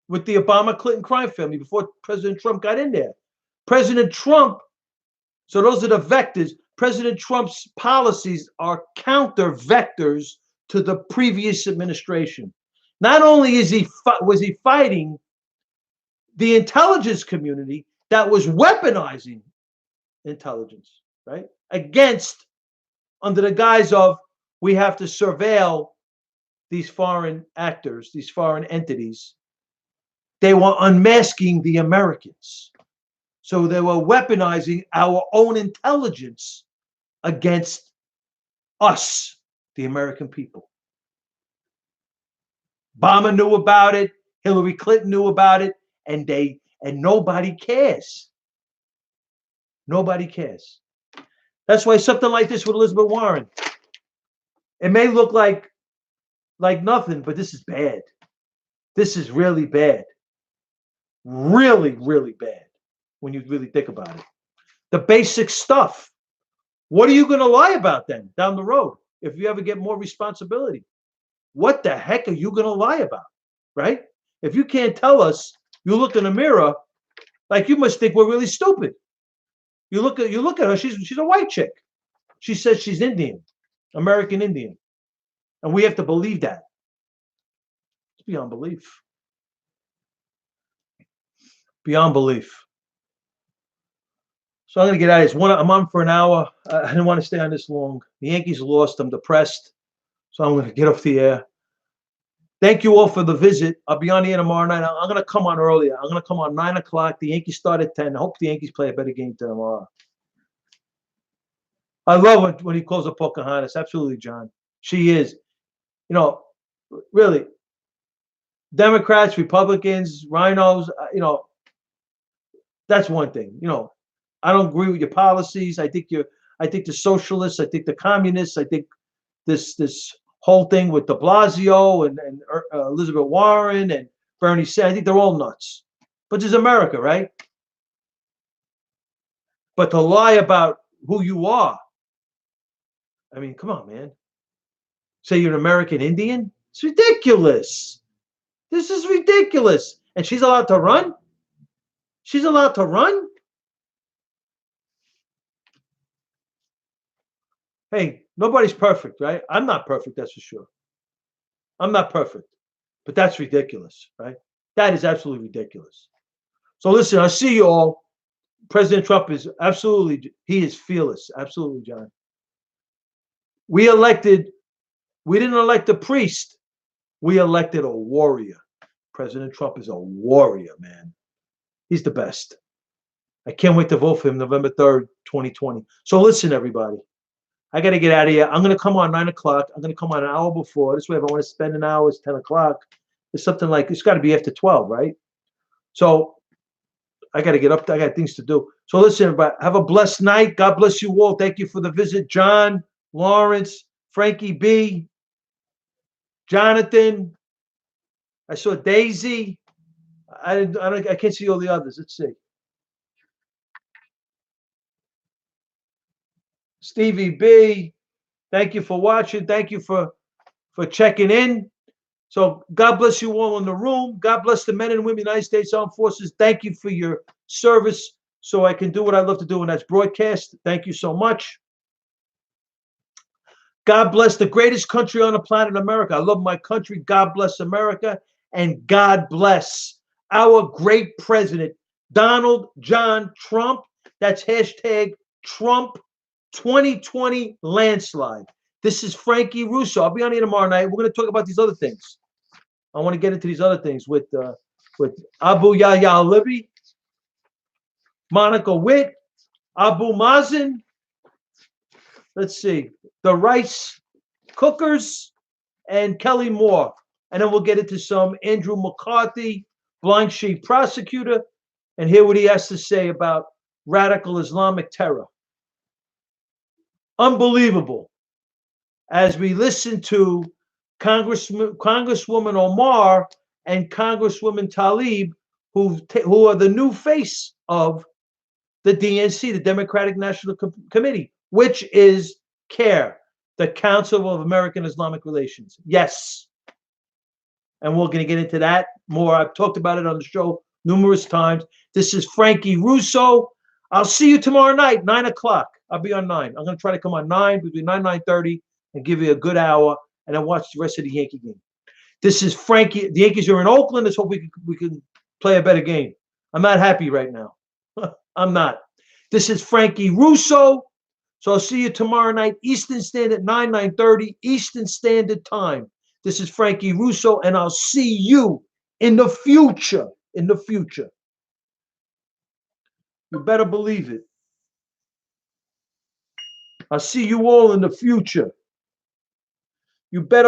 with the Obama-Clinton crime family before President Trump got in there. President Trump, so those are the vectors. President Trump's policies are counter vectors to the previous administration. Not only was he fighting the intelligence community that was weaponizing intelligence, right? Against, under the guise of, we have to surveil these foreign actors, these foreign entities. They were unmasking the Americans. So they were weaponizing our own intelligence against us, the American people. Obama knew about it. Hillary Clinton knew about it, and nobody cares. Nobody cares. That's why something like this with Elizabeth Warren, it may look like nothing, but this is bad. This is really bad. Really, really bad when you really think about it. The basic stuff. What are you going to lie about then down the road if you ever get more responsibility? What the heck are you going to lie about, right? If you can't tell us, you look in the mirror, like you must think we're really stupid. You look at her, she's a white chick. She says she's Indian, American Indian. And we have to believe that. It's beyond belief. Beyond belief. So I'm going to get out of this. I'm on for an hour. I didn't want to stay on this long. The Yankees lost. I'm depressed. So I'm going to get off the air. Thank you all for the visit. I'll be on the air tomorrow night. I'm going to come on earlier. I'm going to come on 9 o'clock. The Yankees start at 10. I hope the Yankees play a better game tomorrow. I love it when he calls her Pocahontas. Absolutely, John. She is. You know, really, Democrats, Republicans, rhinos, that's one thing. I don't agree with your policies. I think the socialists, I think the communists, I think this whole thing with de Blasio and Elizabeth Warren and Bernie Sanders, I think they're all nuts. But there's America, right? But to lie about who you are, I mean, come on, man. Say you're an American Indian? It's ridiculous. This is ridiculous. And she's allowed to run? She's allowed to run? Hey, nobody's perfect, right? I'm not perfect, that's for sure. I'm not perfect. But that's ridiculous, right? That is absolutely ridiculous. So listen, I see you all. President Trump is he is fearless. Absolutely, John. We didn't elect a priest. We elected a warrior. President Trump is a warrior, man. He's the best. I can't wait to vote for him November 3rd, 2020. So listen, everybody. I got to get out of here. I'm going to come on 9 o'clock. I'm going to come on an hour before. This way, if I want to spend an hour, it's 10 o'clock. It's something like, it's got to be after 12, right? So I got to get up. I got things to do. So listen, everybody, have a blessed night. God bless you all. Thank you for the visit. John, Lawrence, Frankie B, Jonathan. I saw Daisy. I can't see all the others. Let's see. Stevie B, thank you for watching. Thank you for checking in. So God bless you all in the room. God bless the men and women of the United States Armed Forces. Thank you for your service so I can do what I love to do, and that's broadcast. Thank you so much. God bless the greatest country on the planet, America. I love my country. God bless America. And God bless our great president, Donald John Trump. That's hashtag Trump 2020 landslide. This is Frankie Russo. I'll be on here tomorrow night. We're going to talk about these other things. I want to get into these other things with Abu Yahya Libby, Monica Witt, Abu Mazen. Let's see, the rice cookers, and Kelly Moore. And then we'll get into some Andrew McCarthy, blind sheep prosecutor, and hear what he has to say about radical Islamic terror. Unbelievable. As we listen to Congresswoman Omar and Congresswoman Tlaib, who are the new face of the DNC, the Democratic National Committee, which is CARE, the Council of American Islamic Relations. Yes. And we're going to get into that more. I've talked about it on the show numerous times. This is Frankie Russo. I'll see you tomorrow night, 9 o'clock. I'll be on 9. I'm going to try to come on 9, between 9 and 9:30, and give you a good hour, and then watch the rest of the Yankee game. This is Frankie. The Yankees are in Oakland. Let's hope we can play a better game. I'm not happy right now. I'm not. This is Frankie Russo. So I'll see you tomorrow night, Eastern Standard, 9:30 Eastern Standard Time. This is Frankie Russo, and I'll see you in the future. In the future. You better believe it. I'll see you all in the future. You better